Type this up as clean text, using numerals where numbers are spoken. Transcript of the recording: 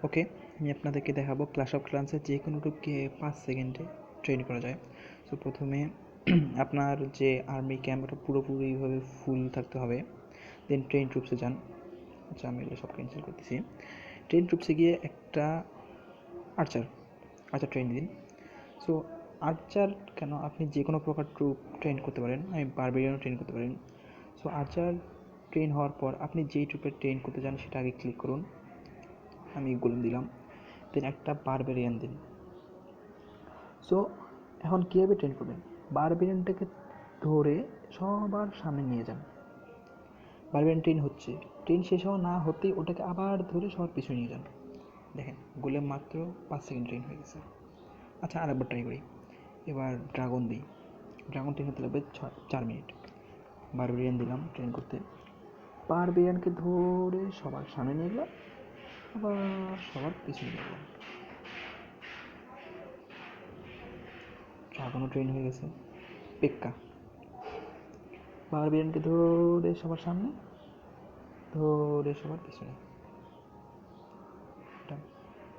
ওকে, আমি আপনাদেরকে দেখাবো ক্ল্যাশ অফ ক্লান্সের যে কোনো গ্রুপকে 5 সেকেন্ডে ট্রেন করা যায়। সো প্রথমে আপনার যে আর্মি ক্যাম্প ওটা পুরোপুরিভাবে ফুল থাকতে হবে। দেন ট্রেন ট্রুপসে যান। আচ্ছা, আমি এগুলো সব ক্যান্সেল করতেছি। ট্রেন ট্রুপসে গিয়ে একটা আর্চার ট্রেন দিন। সো আর্চার কেন, আপনি যে কোনো প্রকার ট্রুপ ট্রেন করতে পারেন, আমি বারবেরিয়ানও ট্রেন করতে পারেন। সো আর্চার ট্রেন হওয়ার পর আপনি যেই ট্রুপে ট্রেন করতে চান সেটা আগে ক্লিক করুন। আমি গোলেম দিলাম, দেন একটা বারবেরিয়ান দিন। সো এখন কীভাবে ট্রেন করবেন, বারবেরিয়ানটাকে ধরে সবার সামনে নিয়ে যান। বারবেরিয়ান ট্রেন হচ্ছে, ট্রেন শেষ হওয়া না হতেই ওটাকে আবার ধরে সবার পিছনে নিয়ে যান। দেখেন গোলেম মাত্র 5 সেকেন্ড ট্রেন হয়ে গেছে। আচ্ছা, আরেকবার ট্রাই করি। এবার ড্রাগন দিই। ড্রাগন ট্রেন হতে লাগবে 4 মিনিট। বারবেরিয়ান দিলাম ট্রেন করতে, বারবেরিয়ানকে ধরে সবার সামনে নিয়ে গেলাম, আবার সবার পিছনে নিয়ে গেলাম। ড্রাগনও ট্রেন হয়ে গেছে। পেক্কা বারবেরিয়ানকে ধরে সবার সামনে, ধরে সবার পিছনে।